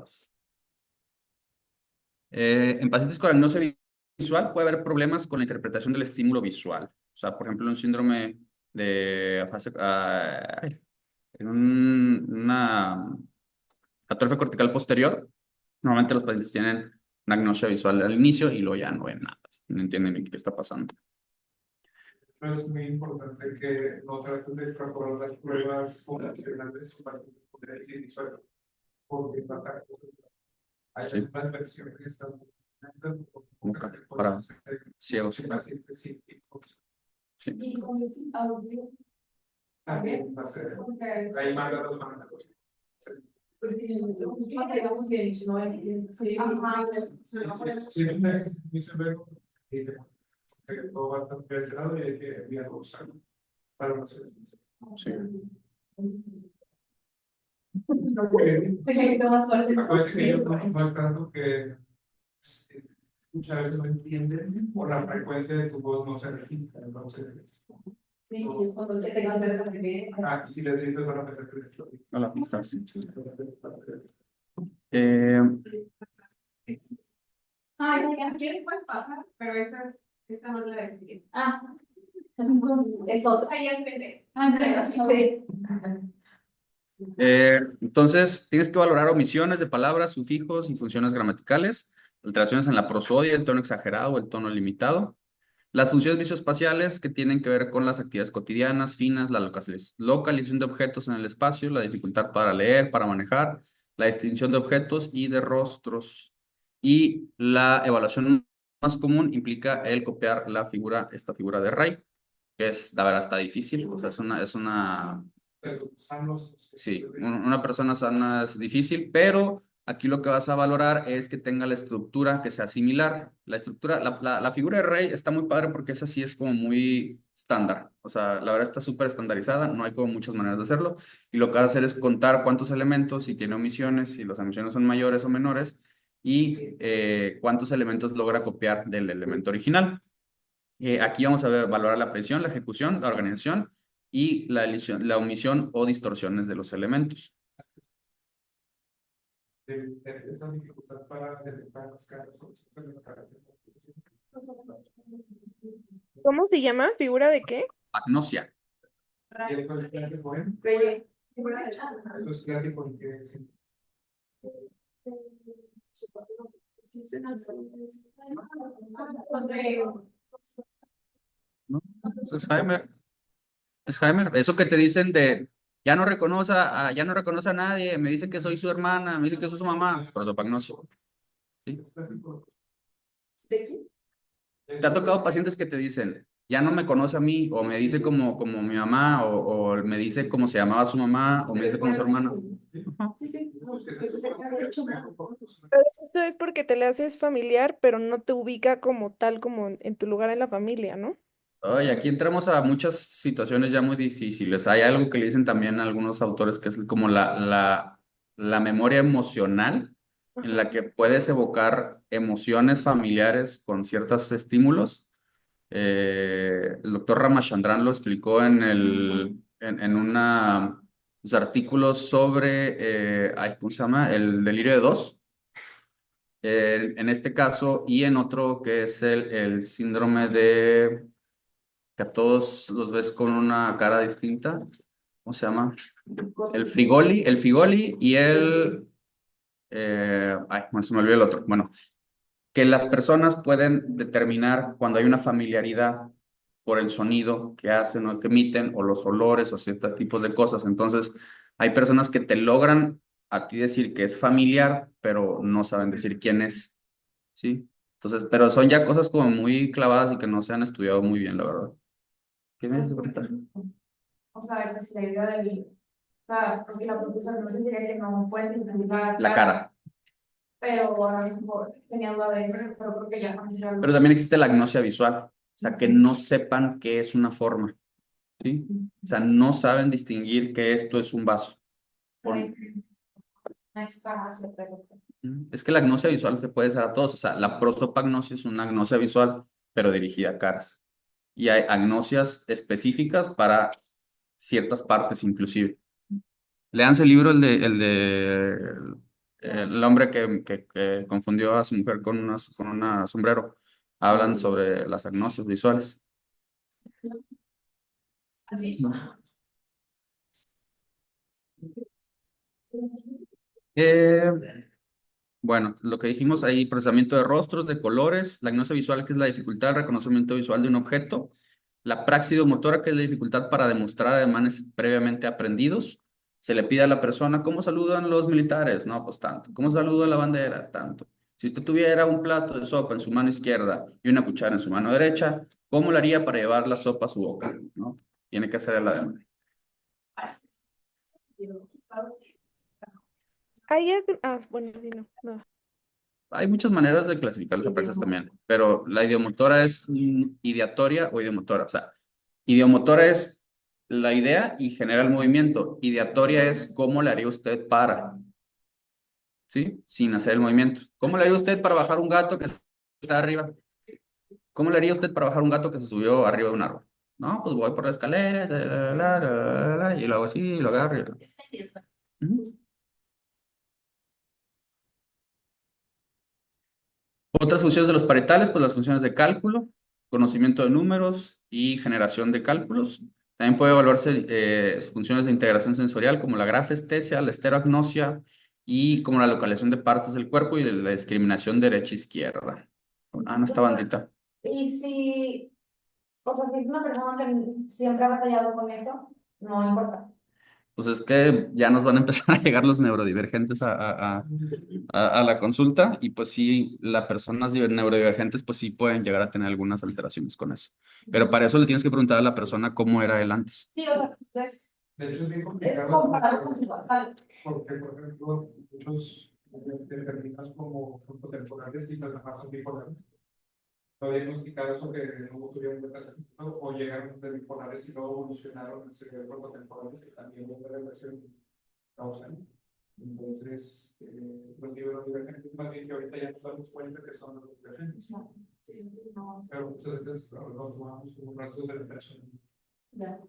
todas. En pacientes con agnosia visual puede haber problemas con la interpretación del estímulo visual. O sea, por ejemplo, un síndrome de en una atrofia cortical posterior. Normalmente los pacientes tienen una agnosia visual al inicio y luego ya no ven nada. No entienden ni qué está pasando. Pero es muy importante que no traten de extrapolar las pruebas convencionales para poder decir visual, porque hay Sí, algunas versiones que están como para ciegos. pacientes científicos Sí. Y con el audio, también va a ser. Hay más datos más. porque yo digamos que no es, sí, ajá, Sí, dice luego que todo va a estar preparado y hay que enviarlo para la selección. Sí. se más fuerte. Acuérdense que ellos no es tanto que muchas veces no entienden o la frecuencia de tu voz no se registra, entonces. Sí, es cuando te tengas que ver. Y si le dices van a meter Hola, ¿cómo estás? Eh, ¿Quieres puedes pasar? Pero esta no es la de. Ah, es otra. Ahí es verde. Sí. entonces, tienes que valorar omisiones de palabras, sufijos y funciones gramaticales, alteraciones en la prosodia, el tono exagerado o el tono limitado. Las funciones visoespaciales que tienen que ver con las actividades cotidianas, finas, la localización de objetos en el espacio, la dificultad para leer, para manejar, la distinción de objetos y de rostros. Y la evaluación más común implica el copiar esta figura de Ray, que es, la verdad, está difícil. O sea, sí, una persona sana es difícil, pero aquí lo que vas a valorar es que tenga la estructura que sea similar. La estructura, la figura de Rey está muy padre porque esa sí es como muy estándar. O sea, la verdad está súper estandarizada, no hay como muchas maneras de hacerlo. Y lo que vas a hacer es contar cuántos elementos, si tiene omisiones, si las omisiones son mayores o menores, y cuántos elementos logra copiar del elemento original. Aquí vamos a valorar la precisión, la ejecución, la organización y la omisión o distorsiones de los elementos. esa dificultad para detectar las caras. ¿Cómo se llama? ¿Figura de qué? Agnosia. Y eso es clásico, ¿eh? Eso es clásico en que ¿No? Alzheimer. Alzheimer. Eso que te dicen de ya no reconoce a nadie, me dice que soy su hermana, me dice que soy su mamá. Prosopagnosia. ¿Sí? ¿De qué? ¿Te ha tocado pacientes que te dicen, ya no me conoce a mí, o me dice como mi mamá, o me dice cómo se llamaba su mamá, o me dice como su hermana? Ajá. Pero eso es porque te le haces familiar, pero no te ubica como tal, como en tu lugar en la familia, ¿no? Ay, aquí entramos a muchas situaciones ya muy difíciles. Hay algo que le dicen también a algunos autores que es como la memoria emocional, en Ajá. la que puedes evocar emociones familiares con ciertos estímulos. El doctor Ramachandran lo explicó en unos artículos sobre, ¿cómo se llama? El delirio de dos. En este caso, y en otro que es el síndrome de que a todos los ves con una cara distinta. ¿Cómo se llama? El Figoli y bueno, se me olvidó el otro. Bueno, que las personas pueden determinar cuando hay una familiaridad por el sonido que hacen o que emiten, o los olores, o ciertos tipos de cosas. Entonces, hay personas que te logran a ti decir que es familiar, pero no saben decir quién es, ¿sí? Entonces, pero son ya cosas como muy clavadas y que no se han estudiado muy bien, la verdad. ¿Qué me dices ahorita? O sea, pues la idea del, o sea, porque la profesora no sé si sería que no pueden distinguir La cara. pero a lo mejor tenía duda de eso, pero porque ya Pero también existe la agnosia visual, o sea, que no sepan qué es una forma, ¿sí? O sea, no saben distinguir que esto es un vaso. Es que la agnosia visual se puede dar a todos, o sea, la prosopagnosia es una agnosia visual, pero dirigida a caras. Y hay agnosias específicas para ciertas partes inclusive. Leanse el libro, el hombre que confundió a su mujer con una sombrero. Hablan sobre las agnosis visuales. Así. Eh, bueno, lo que dijimos ahí, procesamiento de rostros, de colores, la agnosia visual, que es la dificultad de reconocimiento visual de un objeto, la praxidomotora, que es la dificultad para demostrar ademanes previamente aprendidos. Se le pide a la persona, ¿cómo saludan los militares? No, pues tanto. ¿Cómo saluda la bandera? Tanto. Si usted tuviera un plato de sopa en su mano izquierda y una cuchara en su mano derecha, ¿cómo lo haría para llevar la sopa a su boca? ¿No? Tiene que hacer el ademán. Bueno, sí, no, no. Hay muchas maneras de clasificar las apraxias también, pero la ideomotora es ideatoria o ideomotora. O sea, ideomotora es la idea y genera el movimiento. Ideatoria es cómo le haría usted para, ¿sí? Sin hacer el movimiento. ¿Cómo le haría usted para bajar un gato que está arriba? ¿Cómo le haría usted para bajar un gato que se subió arriba de un árbol? No, pues voy por la escalera, y lo hago así, y lo agarro. Ujú. Otras funciones de los parietales, pues las funciones de cálculo, conocimiento de números y generación de cálculos. También puede evaluarse funciones de integración sensorial como la grafestesia, la estereognosia y como la localización de partes del cuerpo y la discriminación derecha-izquierda. Ah, no está bandita. Y si, o sea, si es una persona que siempre ha batallado con esto, no importa. Pues es que ya nos van a empezar a llegar los neurodivergentes a la consulta y pues sí, las personas neurodivergentes pues sí pueden llegar a tener algunas alteraciones con eso. Pero para eso le tienes que preguntar a la persona cómo era él antes. Sí, o sea, pues De hecho, es bien es complicado comparado con su basal. porque, por ejemplo, muchos determinados como temporales quizás más son bipolares. No diagnosticados o que no tuvieron un tratamiento o llegaron de bipolares y luego evolucionaron a ser temporales que también hay una relación causal. Entonces, los neurodivergentes más bien que ahorita ya nos damos cuenta que son los divergentes. Sí, no, Pero muchas veces los tomamos como rasgos de la persona. ya.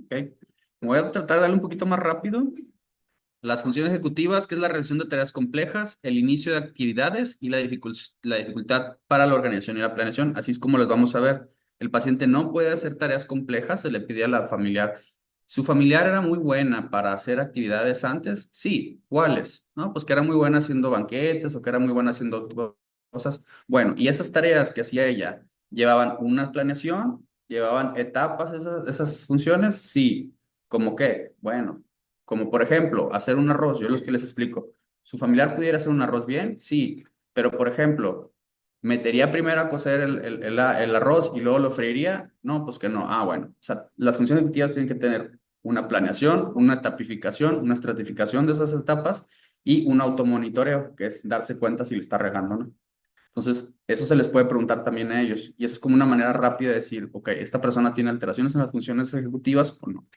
¿Ok? Voy a tratar de darle un poquito más rápido. Las funciones ejecutivas, que es la realización de tareas complejas, el inicio de actividades y la dificultad para la organización y la planeación. Así es como les vamos a ver. El paciente no puede hacer tareas complejas, se le pide a la familiar. ¿Su familiar era muy buena para hacer actividades antes? Sí. ¿Cuáles? ¿No? Pues que era muy buena haciendo banquetes o que era muy buena haciendo cosas. Bueno, y esas tareas que hacía ella, ¿llevaban una planeación? ¿Llevaban etapas esas funciones? Sí. ¿Cómo qué? Bueno, como por ejemplo, hacer un arroz, yo los que les explico. ¿Su familiar pudiera hacer un arroz bien? Sí, pero por ejemplo, ¿metería primero a cocer el arroz y luego lo freiría? No, pues que no. Ah, bueno. O sea, las funciones ejecutivas tienen que tener una planeación, una etapificación, una estratificación de esas etapas y un automonitoreo, que es darse cuenta si le está regando, ¿no? Entonces, eso se les puede preguntar también a ellos. Y es como una manera rápida de decir, ok, ¿esta persona tiene alteraciones en las funciones ejecutivas o no?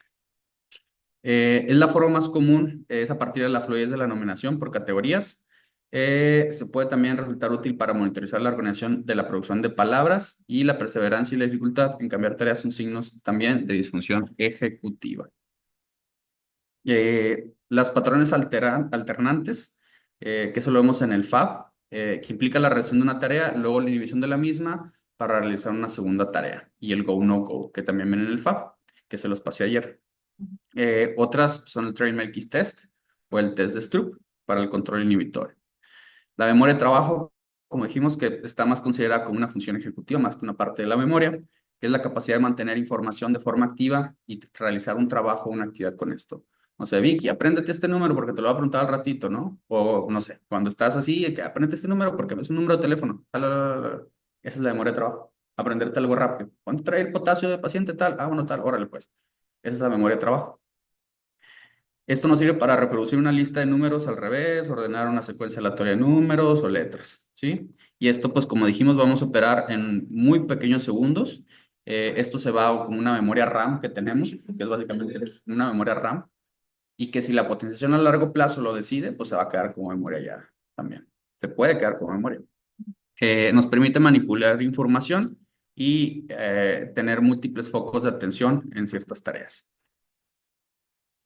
Es la forma más común, es a partir de la fluidez de la nominación por categorías. Se puede también resultar útil para monitorizar la organización de la producción de palabras y la perseverancia y la dificultad en cambiar tareas son signos también de disfunción ejecutiva. Las patrones alternantes, que eso lo vemos en el FAB, que implica la realización de una tarea, luego la inhibición de la misma para realizar una segunda tarea. Y el go-no-go, que también ven en el FAB, que se los pasé ayer. Otras son el Train-Melkis Test o el test de Stroop para el control inhibitorio. La memoria de trabajo, como dijimos, que está más considerada como una función ejecutiva más que una parte de la memoria, que es la capacidad de mantener información de forma activa y realizar un trabajo o una actividad con esto. O sea, Vicky, apréndete este número porque te lo voy a preguntar al ratito, ¿no? O no sé, cuando estás así, que apréndete este número porque es un número de teléfono. Esa es la memoria de trabajo. Aprenderte algo rápido. ¿Cuánto trae el potasio de paciente tal? Ah, bueno, tal, órale pues. Esa es la memoria de trabajo. Esto nos sirve para reproducir una lista de números al revés, ordenar una secuencia aleatoria de números o letras, ¿sí? Y esto, pues como dijimos, vamos a operar en muy pequeños segundos. Esto se va como una memoria RAM que tenemos, que es básicamente una memoria RAM, y que si la potenciación a largo plazo lo decide, pues se va a quedar como memoria ya también. Se puede quedar como memoria. Nos permite manipular información y tener múltiples focos de atención en ciertas tareas.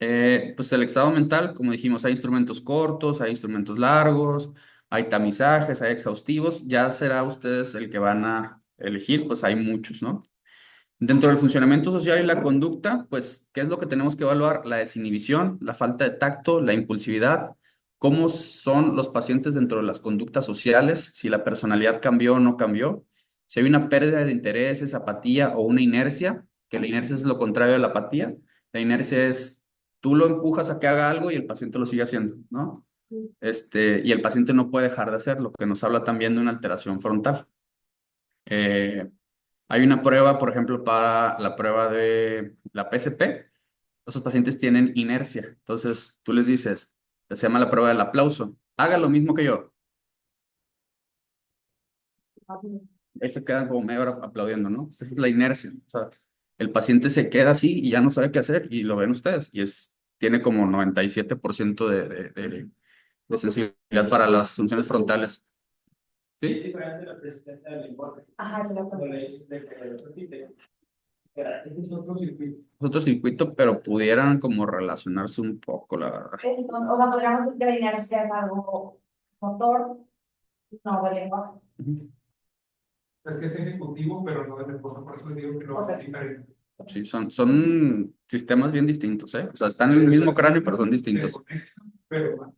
Pues el examen mental, como dijimos, hay instrumentos cortos, hay instrumentos largos, hay tamizajes, hay exhaustivos, ya será ustedes el que van a elegir, pues hay muchos, ¿no? Dentro del funcionamiento social y la conducta, pues, ¿qué es lo que tenemos que evaluar? La desinhibición, la falta de tacto, la impulsividad, cómo son los pacientes dentro de las conductas sociales, si la personalidad cambió o no cambió, si hay una pérdida de intereses, apatía o una inercia, que la inercia es lo contrario de la apatía. La inercia es tú lo empujas a que haga algo y el paciente lo sigue haciendo, ¿no? Y el paciente no puede dejar de hacerlo, que nos habla también de una alteración frontal. Eh, Hay una prueba, por ejemplo, para la prueba de la PSP. Esos pacientes tienen inercia. Entonces, tú les dices, se llama la prueba del aplauso. Haga lo mismo que yo. Ahí se quedan como media hora aplaudiendo, ¿no? Esa es la inercia. O sea, el paciente se queda así y ya no sabe qué hacer y lo ven ustedes. Tiene como 97% de sensibilidad para las funciones frontales. Es ¿Sí? diferente la presidencia del lenguaje. Ajá, eso lo Cuando le dices de que repite. Ese es otro circuito. Es otro circuito, pero pudieran como relacionarse un poco, la verdad. O sea, podríamos decir que la inercia es algo motor, no de lenguaje. Ujú. Es que es ejecutivo, pero no de lenguaje, por eso le digo que no es diferente. Sí, son sistemas bien distintos, ¿eh? O sea, están en el mismo cráneo, pero son distintos. Se conectan, pero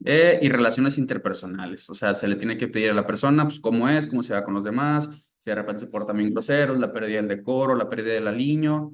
Y relaciones interpersonales, o sea, se le tiene que pedir a la persona, pues, cómo es, cómo se va con los demás, si de repente se porta bien groseros, la pérdida del decoro, la pérdida del aliño,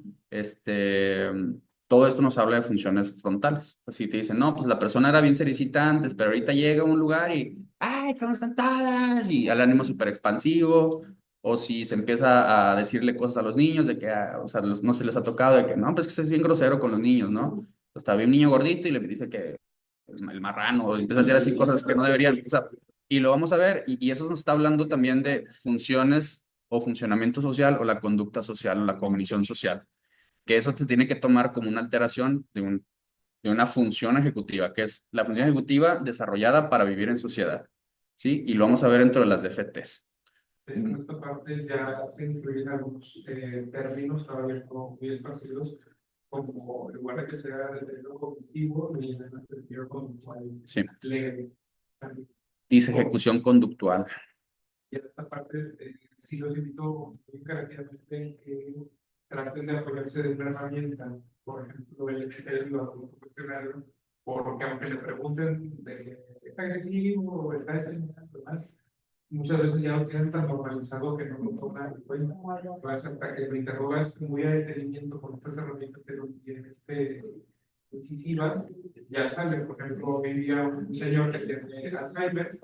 todo esto nos habla de funciones frontales. Así te dicen, no, pues la persona era bien sericita antes, pero ahorita llega a un lugar y, ¡ay, cómo están todas! Y al ánimo súper expansivo, o si se empieza a decirle cosas a los niños de que, o sea, no se les ha tocado, de que, no, pues que es bien grosero con los niños, ¿no? Está bien un niño gordito y le dice que el marrano, o empieza a hacer así cosas que no deberían, o sea, y lo vamos a ver, y eso nos está hablando también de funciones o funcionamiento social o la conducta social o la cognición social, que eso te tiene que tomar como una alteración de una función ejecutiva, que es la función ejecutiva desarrollada para vivir en sociedad, ¿sí? Y lo vamos a ver dentro de las DFTs. en esta parte ya se incluyen algunos términos todavía no muy esparcidos, como en lugar de que sea deterioro cognitivo, ni deterioro conductual. Sí. Leve. Dice ejecución conductual. Y en esta parte sí los invito muy encarecidamente que traten de apoyarse de una herramienta, por ejemplo, el Excel o algún cuestionario, porque aunque le pregunten de está agresivo o está desanimado, más, muchas veces ya lo tienen tan normalizado que no lo toman en cuenta. Pues hasta que lo interrogas muy a detenimiento con estas herramientas que lo tienen incisivas, ya sale. Por ejemplo, hoy día un señor que tiene Alzheimer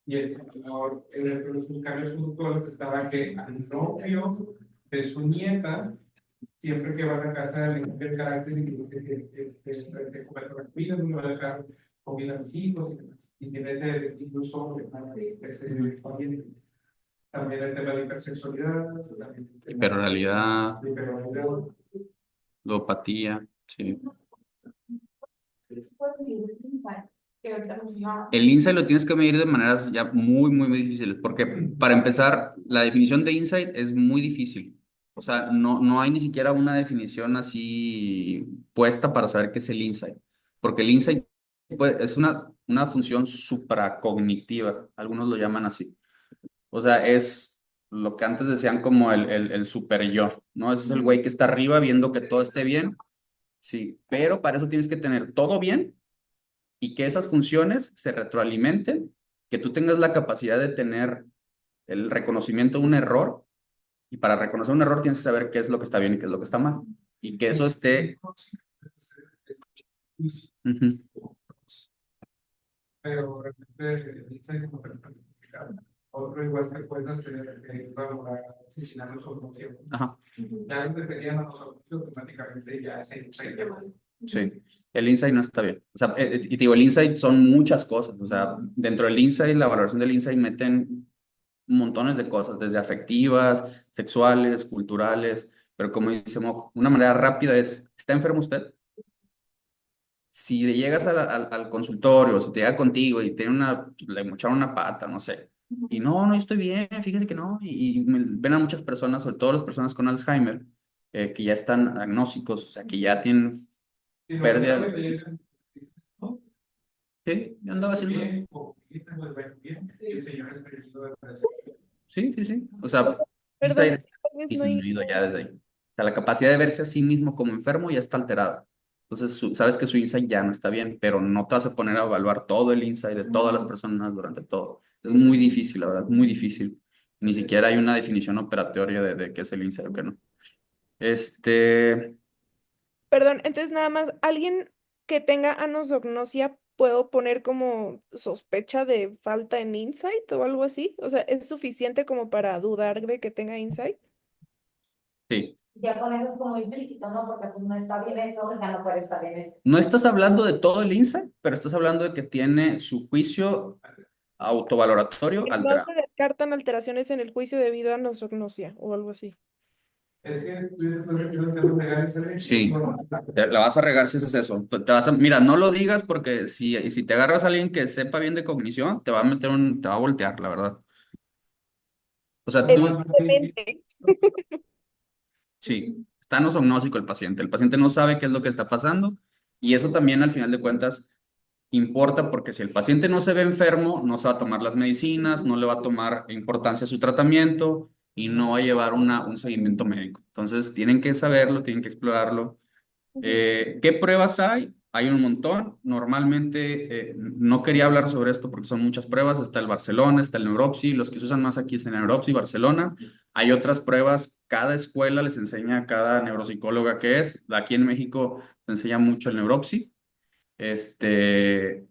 y el señor, dentro de sus cambios conductuales estaba que al novio de su nieta, siempre que van a casa, le cambia el carácter y que comer tranquilo, no le va a dejar comida a mis hijos y demás. Y tiene ese incluso ese pariente. También el tema de la hipersexualidad, también el tema Hiperrealidad, de hiperrealidad. ludopatía, sí. Que ahorita mencionaba. El insight lo tienes que medir de maneras ya muy, muy, muy difíciles, porque para empezar, la definición de insight es muy difícil. O sea, no hay ni siquiera una definición así puesta para saber qué es el insight, porque el insight pues, es una función supracognitiva, algunos lo llaman así. O sea, es lo que antes decían como el super yo, ¿no? Ese es el güey que está arriba viendo que todo esté bien, sí, pero para eso tienes que tener todo bien y que esas funciones se retroalimenten, que tú tengas la capacidad de tener el reconocimiento de un error, y para reconocer un error tienes que saber qué es lo que está bien y qué es lo que está mal, y que eso esté... Ujú. Pero realmente dice como complicado. Otro igual que puedes hacer es valorar asesinar los soluciones. Ajá. Ya desde que llegan a los soluciones, automáticamente ya se llama. Sí, el insight no está bien. O sea, y te digo, el insight son muchas cosas. O sea, dentro del insight, la valoración del insight meten montones de cosas, desde afectivas, sexuales, culturales, pero como dice Moco, una manera rápida es, ¿está enfermo usted? Si le llegas al consultorio, si te llega contigo y tiene le mocharon una pata, no sé, y no, yo estoy bien, fíjese que no, y ven a muchas personas, sobre todo las personas con Alzheimer, que ya están agnósticos, o sea, que ya tienen Y pérdida. normalmente ya dicen, ¿no? Sí, yo andaba haciendo. Bien, o bien, pues, bien, y el señor es perdido de parecer. Sí, sí, sí. O sea, Perdón, Insight es que tal vez no hay... disminuido ya desde ahí. O sea, la capacidad de verse a sí mismo como enfermo ya está alterada. Entonces, sabes que su insight ya no está bien, pero no te vas a poner a evaluar todo el insight de todas las personas durante todo. Es muy difícil, la verdad, es muy difícil. Ni siquiera hay una definición operatoria de qué es el insight o qué no. Este, Perdón, entonces nada más, alguien que tenga anosognosia, ¿puedo poner como sospecha de falta en insight o algo así? O sea, ¿es suficiente como para dudar de que tenga insight? sí. Ya con eso es como implícito, ¿no? Porque pues no está bien eso, ya no puede estar bien eso. No estás hablando de todo el insight, pero estás hablando de que tiene su juicio autovaloratorio Que no alterado. se descartan alteraciones en el juicio debido a anosognosia o algo así. Es que tú ya estás metiendo en temas legales, ¿eh? Sí. Bueno, La vas a regar si haces eso. Mira, no lo digas porque si te agarras a alguien que sepa bien de cognición, te va a meter te va a voltear, la verdad. O sea, tú, Evidentemente. sí, está nosognósico el paciente. El paciente no sabe qué es lo que está pasando y eso también al final de cuentas importa porque si el paciente no se ve enfermo, no se va a tomar las medicinas, no le va a tomar importancia a su tratamiento y no va a llevar un seguimiento médico. Entonces, tienen que saberlo, tienen que explorarlo. Ujú. ¿Qué pruebas hay? Hay un montón. Normalmente no quería hablar sobre esto porque son muchas pruebas. Está el Barcelona, está el Neuropsy. Los que se usan más aquí es el Neuropsy, Barcelona. Hay otras pruebas. Cada escuela les enseña a cada neuropsicóloga qué es. Aquí en México se enseña mucho el Neuropsy. Este,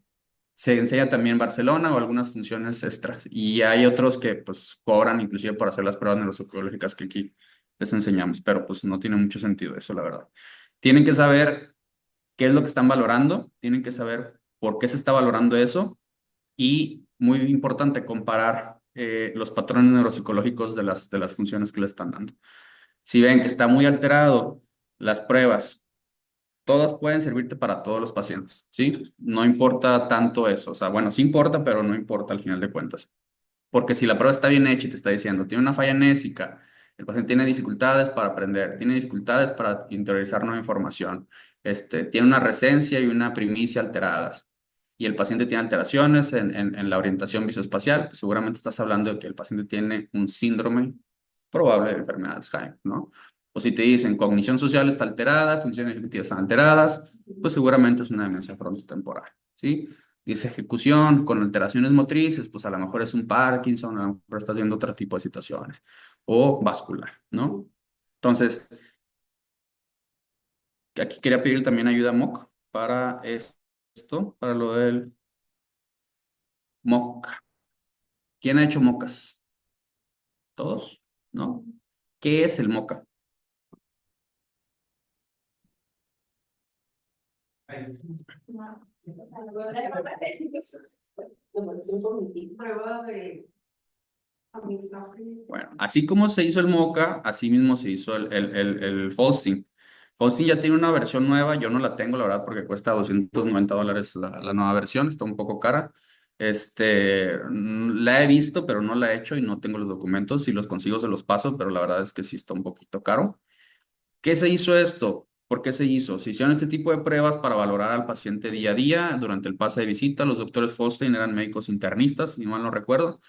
Se enseña también Barcelona o algunas funciones extras. Y hay otros que pues cobran inclusive por hacer las pruebas neuropsicológicas que aquí les enseñamos. Pero pues no tiene mucho sentido eso, la verdad. Tienen que saber qué es lo que están valorando, tienen que saber por qué se está valorando eso y, muy importante, comparar los patrones neuropsicológicos de las funciones que le están dando. Si ven que está muy alterado las pruebas, todas pueden servirte para todos los pacientes, ¿sí? No importa tanto eso, o sea, bueno, sí importa, pero no importa al final de cuentas. Porque si la prueba está bien hecha y te está diciendo, tiene una falla nésica, el paciente tiene dificultades para aprender, tiene dificultades para interiorizar nueva información, tiene una resencia y una primicia alteradas, y el paciente tiene alteraciones en la orientación visoespacial, pues seguramente estás hablando de que el paciente tiene un síndrome probable de enfermedad de Alzheimer, ¿no? O si te dicen cognición social está alterada, funciones ejecutivas están alteradas, pues seguramente es una demencia frontotemporal, ¿sí? Dice ejecución con alteraciones motrices, pues a lo mejor es un Parkinson, a lo mejor estás viendo otro tipo de situaciones, o vascular, ¿no? Entonces, aquí quería pedir también ayuda a MOC para esto, para lo del MOC. ¿Quién ha hecho MOCAS? ¿Todos? ¿No? ¿Qué es el MOCA? ahí. Prueba de aprendizaje. Bueno, así como se hizo el MOCA, así mismo se hizo el Folsting. Folsting ya tiene una versión nueva, yo no la tengo, la verdad, porque cuesta $290 la nueva versión, está un poco cara. La he visto, pero no la he hecho y no tengo los documentos. Si los consigo, se los paso, pero la verdad es que sí está un poquito caro. ¿Qué se hizo esto? ¿Por qué se hizo? Se hicieron este tipo de pruebas para valorar al paciente día a día durante el pase de visita. Los doctores Folstein eran médicos internistas, si mal no recuerdo.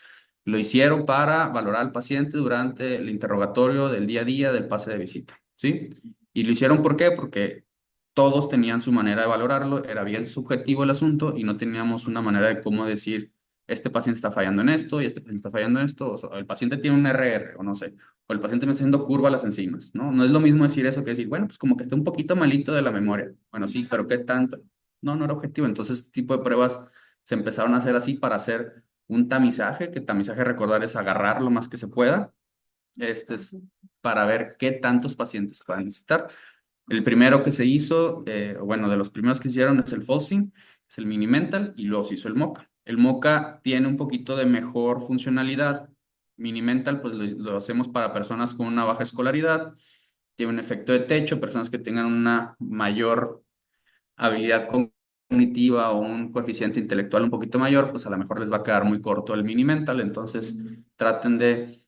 Lo hicieron para valorar al paciente durante el interrogatorio del día a día del pase de visita, ¿sí? Y lo hicieron ¿por qué? Porque todos tenían su manera de valorarlo, era bien subjetivo el asunto y no teníamos una manera de cómo decir, este paciente está fallando en esto y este paciente está fallando en esto, o sea, el paciente tiene un RR o no sé, o el paciente me está haciendo curva a las enzimas, ¿no? No es lo mismo decir eso que decir, bueno, pues como que está un poquito malito de la memoria. Bueno, sí, pero ¿qué tanto? No, no era objetivo. Entonces, este tipo de pruebas se empezaron a hacer así para hacer un tamizaje, que tamizaje recordar es agarrar lo más que se pueda, es para ver qué tantos pacientes pueden necesitar. El primero que se hizo, bueno, de los primeros que hicieron es el Folsing, es el Mini Mental y luego se hizo el MOCA. El MOCA tiene un poquito de mejor funcionalidad. Mini Mental, pues lo hacemos para personas con una baja escolaridad, tiene un efecto de techo, personas que tengan una mayor habilidad cognitiva o un coeficiente intelectual un poquito mayor, pues a lo mejor les va a quedar muy corto el mini mental, entonces traten de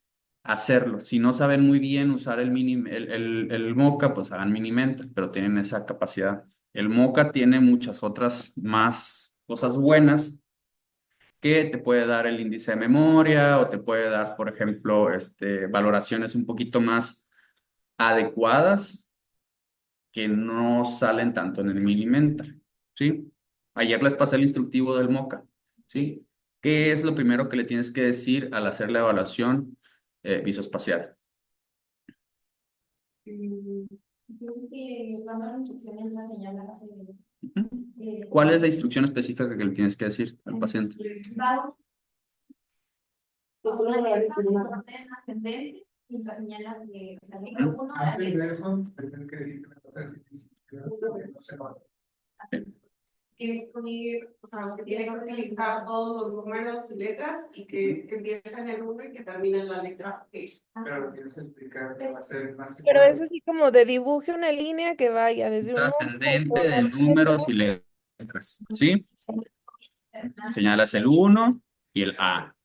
hacerlo. Si no saben muy bien usar el Moca, pues hagan Minimental, pero tienen esa capacidad. El Moca tiene muchas otras más cosas buenas que te puede dar el índice de memoria o te puede dar, por ejemplo, valoraciones un poquito más adecuadas que no salen tanto en el Minimental, ¿sí? Ayer les pasé el instructivo del Moca, ¿sí? ¿Qué es lo primero que le tienes que decir al hacer la evaluación visoespacial? Creo que cuando la instrucción es la señal a la Ujú. ¿Cuál es la instrucción específica que le tienes que decir al paciente? Pues una orden ascendente y la señal de, o sea, el número uno a la Antes letra. de eso, se tiene que decir que no se va. Tiene que unir, o sea, que tiene que utilizar todos los números y letras y que empieza en el 1 y que termina en la letra G. Pero tienes que explicar que va a ser más Pero es así como de dibuje una línea que vaya desde Es un ascendente número de hasta la números letra. y letras, ¿sí? Señalas el 1 y el A.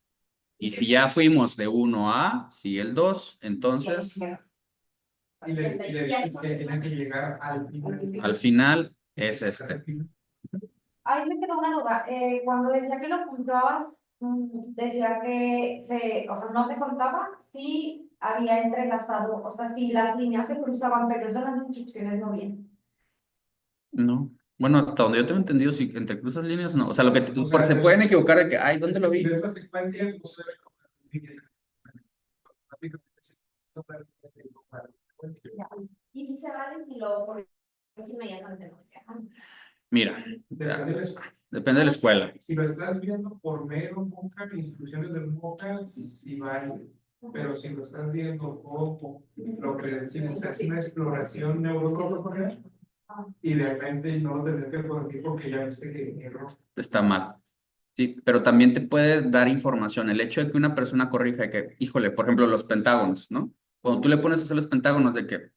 Y si ya fuimos de 1 a, sigue el 2, entonces y le dices que tiene que llegar al final es Ahí me quedó una duda. Cuando decía que lo puntuabas, decía que o sea, no se contaba si había entrelazado, o sea, si las líneas se cruzaban, pero eso en las instrucciones no viene. No. Bueno, hasta donde yo tengo entendido, si entre cruzas líneas, no. O sea, lo que O sea, porque se pueden equivocar de que, ay, ¿dónde lo Si vi? ves la secuencia, no se ve como Y si se vale, si lo por inmediatamente no queda. Mira, depende de la escuela. Si lo estás viendo por mero Moca, instrucciones del Moca, sí vale. Pero si lo estás viendo como lo que le decimos es una exploración neurocorporal, idealmente no lo tendrás que corregir porque ya viste que error. Está mal. Sí, pero también te puede dar información. El hecho de que una persona corrija que, híjole, por ejemplo, los pentágonos, ¿no? Cuando tú le pones a hacer los pentágonos de que,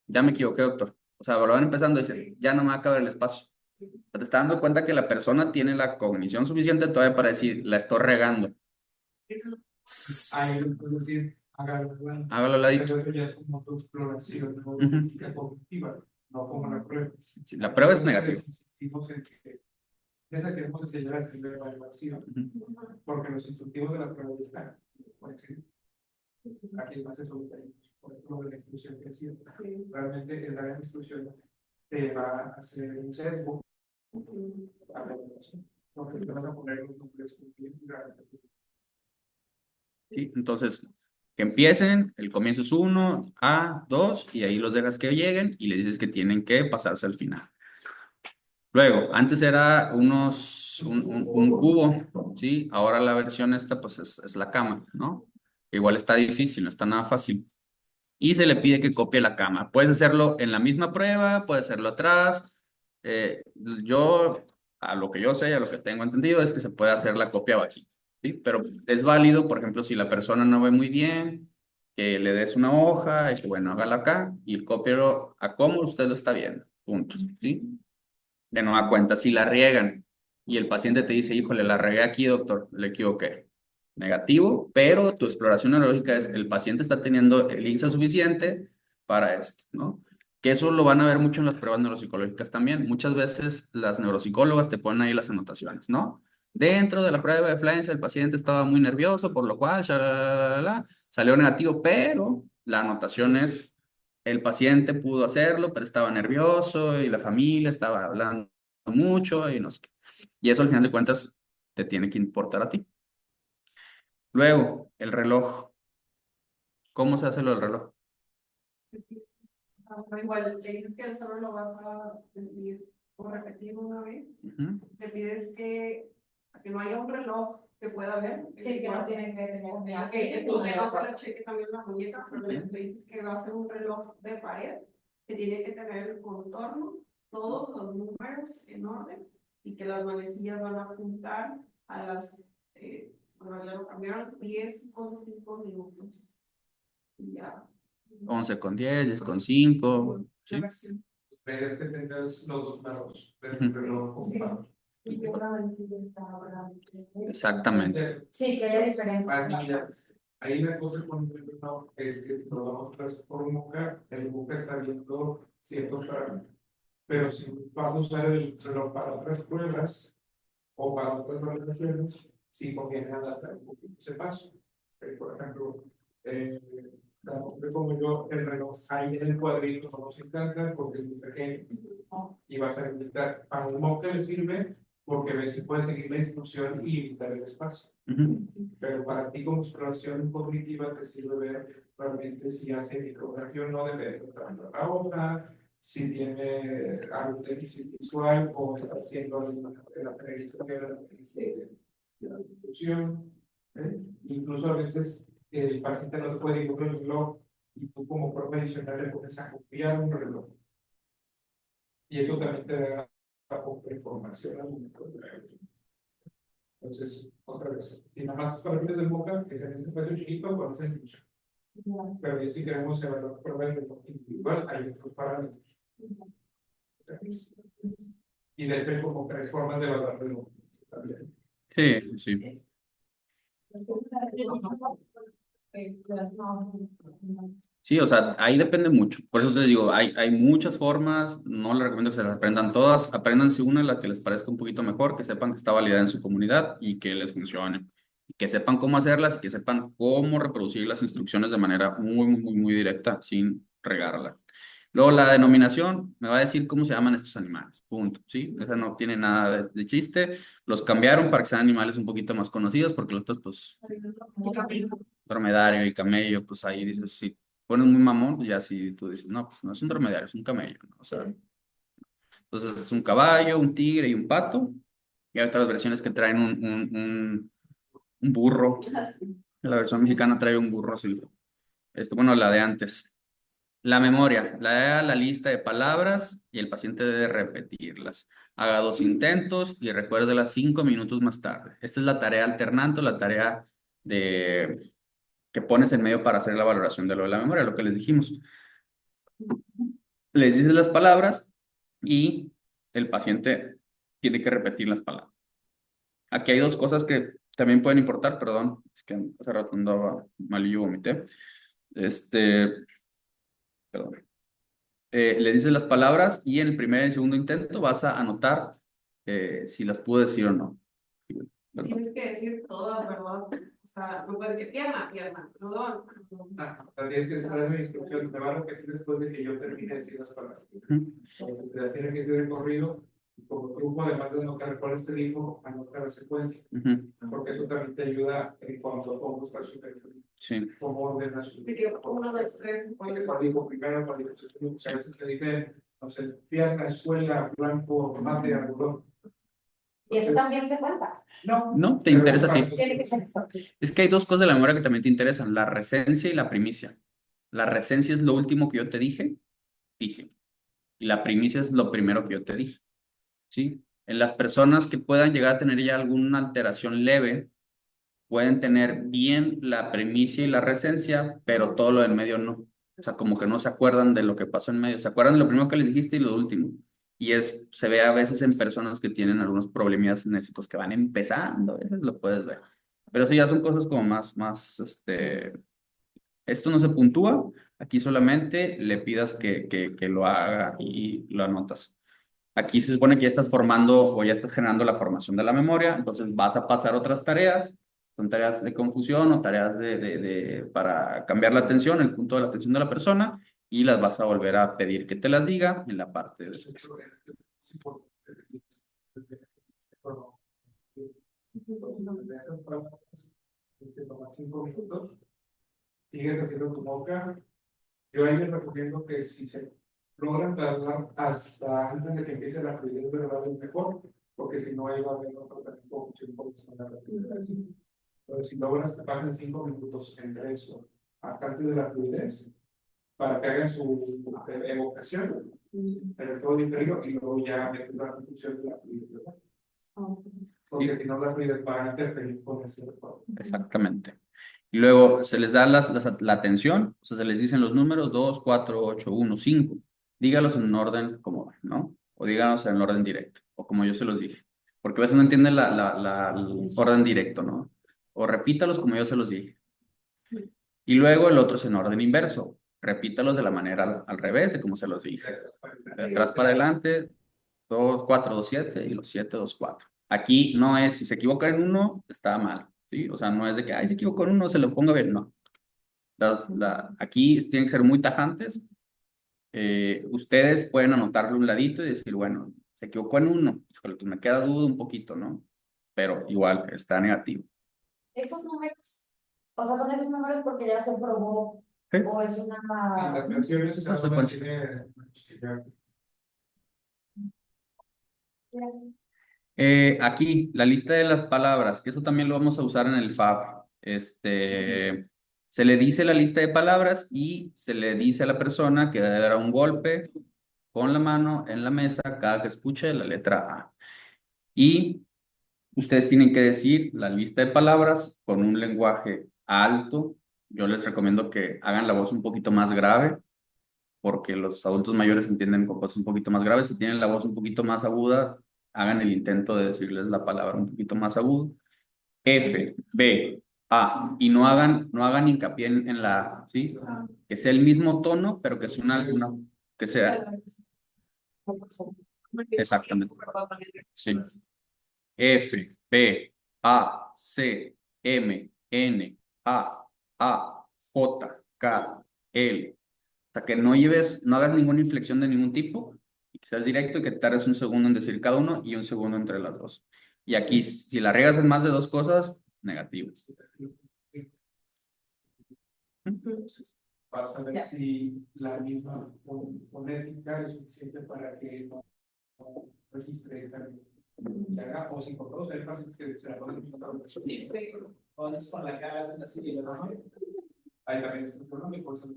ya me equivoqué, doctor. O sea, lo van empezando y dicen, ya no me va a caber el espacio. Pero te está dando cuenta que la persona tiene la cognición suficiente todavía para decir, la estoy regando. Ahí le puedo decir, hágalo Hágalo al ladito. Pero eso ya es como tu exploración neurológica cognitiva, no como la prueba. Sí, la prueba es Entonces, negativa. insistimos en que esa queremos enseñar a hacer la evaluación, porque los instructivos de la prueba ya están. Por decir, aquí más es sobre por ejemplo, de la instrucción que decía. Realmente el área de instrucción te va a hacer un sesgo a la evaluación, porque te vas a poner un número bien grande. ¿Sí? Entonces, que empiecen, el comienzo es 1, A, 2, y ahí los dejas que lleguen y les dices que tienen que pasarse al final. Luego, antes era un cubo, ¿sí? Ahora la versión esta, pues es la cama, ¿no? Igual está difícil, no está nada fácil. Y se le pide que copie la cama. Puedes hacerlo en la misma prueba, puedes hacerlo atrás. Yo, a lo que yo sé, a lo que tengo entendido, es que se puede hacer la copia aquí, ¿sí? Pero es válido, por ejemplo, si la persona no ve muy bien, que le des una hoja y que, bueno, hágala acá y cópielo a cómo usted lo está viendo. Punto, ¿sí? De nueva cuenta, si la riegan y el paciente te dice, híjole, la regué aquí, doctor, le equivoqué. Negativo, pero tu exploración neurológica es el paciente está teniendo el INSA suficiente para esto, ¿no? Que eso lo van a ver mucho en las pruebas neuropsicológicas también. Muchas veces las neuropsicólogas te ponen ahí las anotaciones, ¿no? Dentro de la prueba de fluencia el paciente estaba muy nervioso, por lo cual, salió negativo, pero la anotación es el paciente pudo hacerlo, pero estaba nervioso y la familia estaba hablando mucho y no sé qué. Y eso al final de cuentas te tiene que importar a ti. Luego, el reloj. ¿Cómo se hace lo del reloj? Igual le dices que solo lo vas a decir o repetir una vez. Le pides que no haya un reloj que pueda ver. Sí, que no tiene que tener. Que tu reloj se lo cheque también la muñeca, pero le dices que va a ser un reloj de pared, que tiene que tener el contorno, todos los números en orden, y que las manecillas van a apuntar a las, bueno, ya lo cambiaron, 10:05. Y ya. 11:10, 10:05. ¿Sí? La idea es que tengas los dos lados del reloj ocupados. Exactamente. Sí, que haya diferencia. Ahí la cosa con el reloj es que si lo vamos a hacer por un Moca, el Moca está viendo ciertos parámetros. Pero si vas a usar el reloj para otras pruebas o para otras valoraciones, sí conviene adaptar un poquito ese paso. Por ejemplo, como yo, el reloj ahí en el cuadrito no nos encanta porque es muy pequeño y vas a limitar. A un Moca le sirve porque ves si puedes seguir la instrucción y limitar el espacio. Pero para ti como exploración cognitiva te sirve ver realmente si hace micrografía o no, depende de la hoja, si tiene algún déficit visual o está haciendo la periodización de la instrucción. Incluso a veces el paciente no se puede ir con el reloj y tú como profesional le pones a copiar un reloj. Y eso también te da poca información al momento de la evaluación. Entonces, otra vez, si nada más para fines de boca, que sea en este espacio chiquito, con esa instrucción. Pero ya si queremos evaluar pruebas de individual, hay otros parámetros. Y de hecho hay como 3 formas de evaluar de boca también. Sí, sí. Sí, o sea, ahí depende mucho. Por eso te digo, hay muchas formas, no les recomiendo que se las aprendan todas, apréndanse una, la que les parezca un poquito mejor, que sepan que está validada en su comunidad y que les funcione. Que sepan cómo hacerlas y que sepan cómo reproducir las instrucciones de manera muy directa, sin regarla. Luego la denominación me va a decir cómo se llaman estos animales, punto, ¿sí? Esa no tiene nada de chiste. Los cambiaron para que sean animales un poquito más conocidos, porque los otros, pues, dromedario y camello, pues ahí dices, si pones muy mamón, ya si tú dices, no, pues no es un dromedario, es un camello, ¿no? O sea, entonces es un caballo, un tigre y un pato. Y hay otras versiones que traen un burro. La versión mexicana trae un burro, sí. Bueno, la de antes. La memoria, la lista de palabras y el paciente debe repetirlas. Haga 2 intentos y recuérdela 5 minutos más tarde. Esta es la tarea alternante, la tarea de que pones en medio para hacer la valoración de lo de la memoria, lo que les dijimos. Les dices las palabras y el paciente tiene que repetir las palabras. Aquí hay 2 cosas que también pueden importar, perdón, es que hace rato andaba mal y vomité. Perdón. Le dices las palabras y en el primer y segundo intento vas a anotar si las puedo decir o no. ¿Verdad? Tienes que decir todas, ¿verdad? O sea, no puedes que pierna, perdón. Tienes que saber mi instrucción, te va a repetir después de que yo termine de decir las palabras. Entonces, te las tiene que decir de corrido, y como grupo, además de anotar cuál te dijo, anota la secuencia. Porque eso también te ayuda en cuanto a cómo buscar su texto. Sí. Cómo ordenar su De que 1, 2, 3, cuál dijo primero, cuál dijo segundo. A veces te dice, no sé, pierna, escuela, blanco, tomate, algodón. ¿Y eso también se cuenta? No, te interesa a ti. Tiene que ser eso. Es que hay 2 cosas de la memoria que también te interesan, la recencia y la primicia. La recencia es lo último que yo te dije. Y la primicia es lo primero que yo te dije. ¿Sí? En las personas que puedan llegar a tener ya alguna alteración leve, pueden tener bien la primicia y la recencia, pero todo lo del medio no. O sea, como que no se acuerdan de lo que pasó en medio. Se acuerdan de lo primero que les dijiste y lo último. Y se ve a veces en personas que tienen algunos problemas genéticos que van empezando. A veces lo puedes ver. Pero sí, ya son cosas como esto no se puntúa. Aquí solamente le pidas que lo haga y lo anotas. Aquí se supone que ya estás formando o ya estás generando la formación de la memoria, entonces vas a pasar otras tareas, son tareas de confusión o tareas para cambiar la atención, el punto de la atención de la persona, y las vas a volver a pedir que te las diga en la parte de después. Sigues haciendo tu moca. Yo ahí les recomiendo que si se logran tardar hasta antes de que empiece la fluidez verbal es mejor, porque si no, ahí va a haber un confusión por la fluidez. Pero si logras que pasen 5 minutos entre eso, hasta antes de la fluidez, para que hagan su evocación, el todo diferido, y luego ya metes la confusión de la fluidez verbal. Porque si no, la fluidez va a interferir con ese recuerdo. Exactamente. Y luego se les da la atención, o sea, se les dicen los números 2, 4, 8, 1, 5. Dígalos en un orden como, ¿no? O dígalos en el orden directo, o como yo se los dije. Porque a veces no entienden el orden directo, ¿no? O repítalos como yo se los dije. Y luego el otro es en orden inverso. Repítalos de la manera al revés de como se los dije. De atrás para adelante, 2, 4, 2, 7 y los 7, 2, 4. Aquí no es, si se equivoca en uno, está mal, ¿sí? O sea, no es de que, ay, se equivocó en uno, se lo ponga bien, no. Aquí tienen que ser muy tajantes. Ustedes pueden anotarle un ladito y decir, bueno, se equivocó en uno, híjole, pues me queda duda un poquito, ¿no? Pero igual está negativo. Esos números, o sea, son esos números porque ya se probó, ¿Sí? o es En las una... versiones Esa cada una secuencia. tiene Aquí, la lista de las palabras, que eso también lo vamos a usar en el FAB. Se le dice la lista de palabras y se le dice a la persona que dará un golpe con la mano en la mesa cada que escuche la letra A. Y ustedes tienen que decir la lista de palabras con un lenguaje alto. Yo les recomiendo que hagan la voz un poquito más grave, porque los adultos mayores entienden con cosas un poquito más graves. Si tienen la voz un poquito más aguda, hagan el intento de decirles la palabra un poquito más agudo. F, B, A. Y no hagan hincapié en la A, ¿sí? Que sea el mismo tono, pero que sea que sea exactamente. Sí. F, B, A, C, M, N, A, J, K, L. Hasta que no hagas ninguna inflexión de ningún tipo, y que seas directo y que tardes un segundo en decir cada uno y un segundo entre las dos. Y aquí, si la riegas en más de dos cosas, negativo. Vas a ver si la misma fonética es suficiente para que no registre el cambio. O si por todos hay pacientes que se la ponen con la cara hacen así y ahí también está el problema y por eso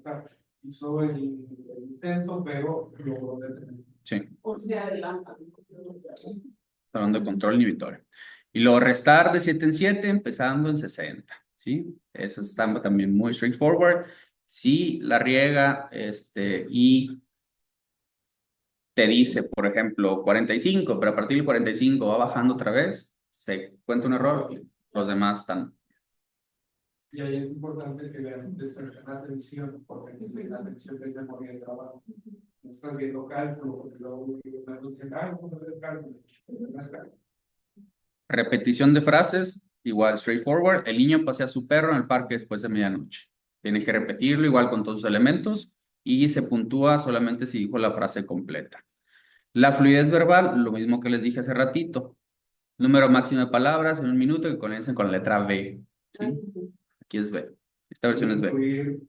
hizo el intento, pero luego Sí. O se adelanta. Hablando de control inhibitorio. Y luego restar de 7 en 7, empezando en 60. ¿Sí? Eso está también muy straightforward. Si la riega y te dice, por ejemplo, 45, pero a partir del 45 va bajando otra vez, se cuenta un error y los demás están. y ahí es importante que vean la atención, porque la atención es memoria de trabajo. No estás viendo cálculo, porque luego dicen, ¿cómo es cálculo? Repetición de frases, igual straightforward. El niño pasea a su perro en el parque después de medianoche. Tiene que repetirlo igual con todos sus elementos y se puntúa solamente si dijo la frase completa. La fluidez verbal, lo mismo que les dije hace ratito. Número máximo de palabras en un minuto que comiencen con la letra B. ¿Sí? Aquí es B. Esta versión es B.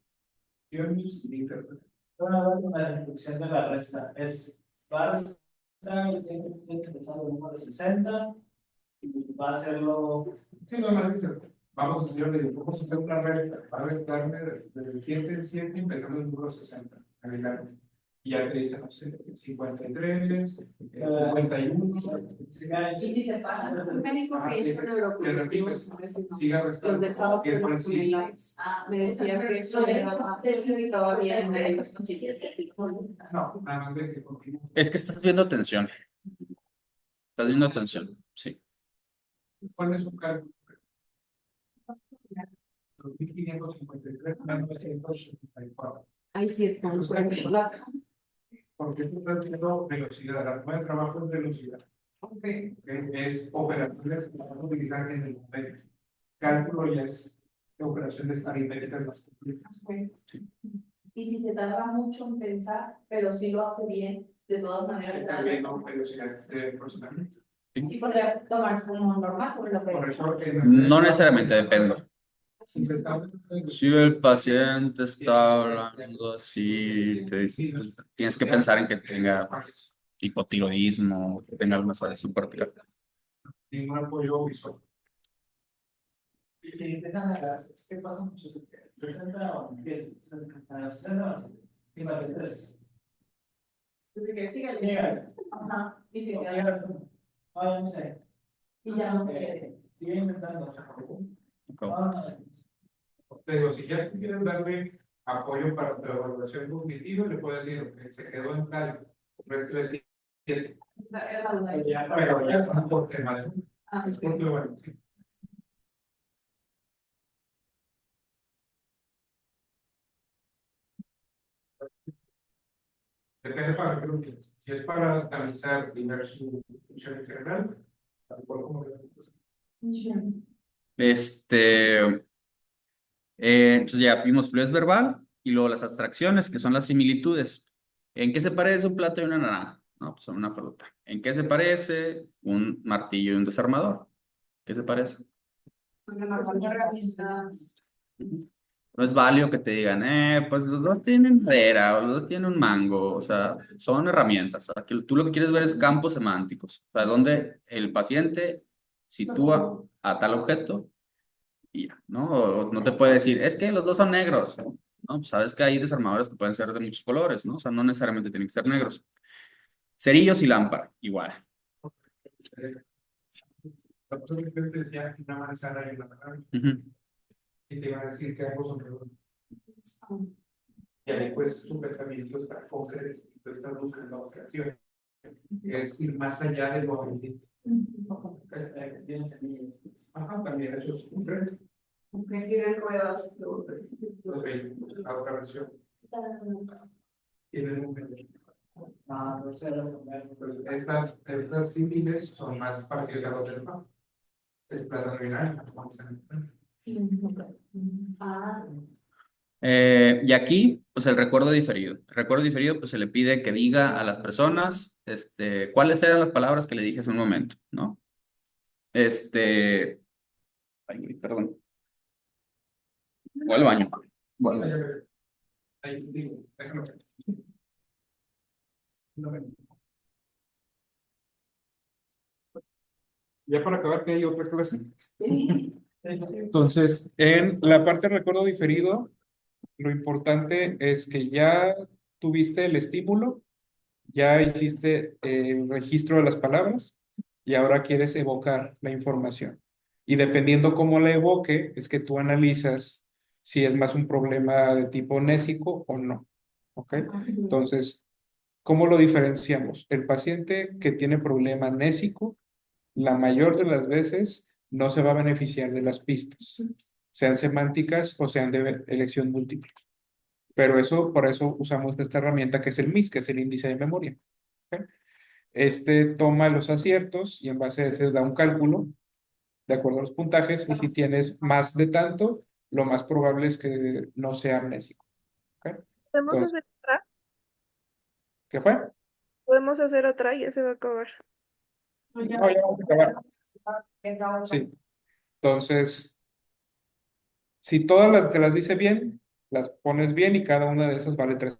Bueno, la reducción de la resta es, va a restar el 100% empezando el número 60 y va a hacerlo. Sí, no, vamos a hacer vamos a hacer una resta, va a restarme del 7 en 7 empezando el número 60. Adelante. Y ya te dice, no sé, 53, 51. Y dice, para un médico que hizo neurocognitivo, Siga restando. los dejaba hacer me decía que eso le daba, estaba bien en los pacientes. No, nada más de que continúe. Es que estás viendo atención. Estás viendo atención, sí. ¿Cuál es su cálculo? 2553 menos 274. Ahí sí es con Porque tú estás viendo velocidad, la forma de trabajo es velocidad. Es operaciones que vamos a utilizar en el momento. Cálculo ya es operaciones aritméticas más complejas. Y si se tarda mucho en pensar, pero si lo hace bien, de todas maneras. Está viendo velocidad de procesamiento. Y podría tomarse como normal, por lo que. Por eso No necesariamente depende. Si se está Si el paciente está hablando así, pues, tienes que pensar en que tenga hipotiroidismo, que tenga alguna falla subcortical. ningún apoyo visual. Y si empiezan a las, ¿qué pasa mucho? 60 o 60 o 53. Desde que siga el Llega. Ajá. Y si O queda. sea, no sé. Y ya no quiere. Sigue intentando. Pero si ya quieres darle apoyo para la evaluación cognitiva, le puedes decir que se quedó en tal, resto de 7. Pero ya está por tema de. Es porque, bueno, sí. Depende para qué lo quieres. Si es para tamizar y ver su función en general, tal cual como le Entonces ya vimos fluidez verbal y luego las abstracciones, que son las similitudes. ¿En qué se parece un plato y una naranja? No, pues son una fruta. ¿En qué se parece un martillo y un desarmador? ¿Qué se parece? Porque las herramientas. No es válido que te digan, pues los dos tienen madera o los dos tienen un mango, o sea, son herramientas. O sea, que tú lo que quieres ver es campos semánticos, o sea, donde el paciente sitúa a tal objeto y ya, ¿no? O no te puede decir, es que los dos son negros, ¿no? Pues sabes que hay desarmadores que pueden ser de muchos colores, ¿no? O sea, no necesariamente tienen que ser negros. Cerillos y lámpara, igual. La persona que te decía una manzana y una naranja, Ujú. y te iba a decir que ambos son redondos. Y ahí pues su pensamiento está concreto, tú estás buscando abstracción. Es ir más allá de lo evidente. Tiene semillas. Ajá, también eso es concreto. Que tienen ruedas. La otra versión. Tienen un Ah, no sé, las pues estas símiles son más parecidas a los del pan. El plátano y la manzana. Ah, Y aquí, pues el recuerdo diferido. El recuerdo diferido, pues se le pide que diga a las personas, cuáles eran las palabras que le dije hace un momento, ¿no? Ay, güey, perdón. Voy al baño. Voy al baño. Ahí digo, déjame ver. No, ya para acabar, que hay otra clase. Entonces, en la parte de recuerdo diferido, lo importante es que ya tuviste el estímulo, ya hiciste el registro de las palabras y ahora quieres evocar la información. Y dependiendo cómo la evoque, es que tú analizas si es más un problema de tipo nésico o no. ¿Ok? Entonces, ¿cómo lo diferenciamos? El paciente que tiene problema nésico, la mayor de las veces no se va a beneficiar de las pistas, sean semánticas o sean de elección múltiple. Pero eso, por eso usamos esta herramienta que es el MIS, que es el índice de memoria. ¿Ok? Este toma los aciertos y en base a ese da un cálculo de acuerdo a los puntajes y si tienes más de tanto, lo más probable es que no sea amnésico. ¿Ok? ¿Podemos Entonces, hacer otra? ¿qué fue? Podemos hacer otra y ya se va a acabar. No, ya vamos a acabar. es la otra. Sí. Entonces, si todas te las dice bien, las pones bien y cada una de esas vale 3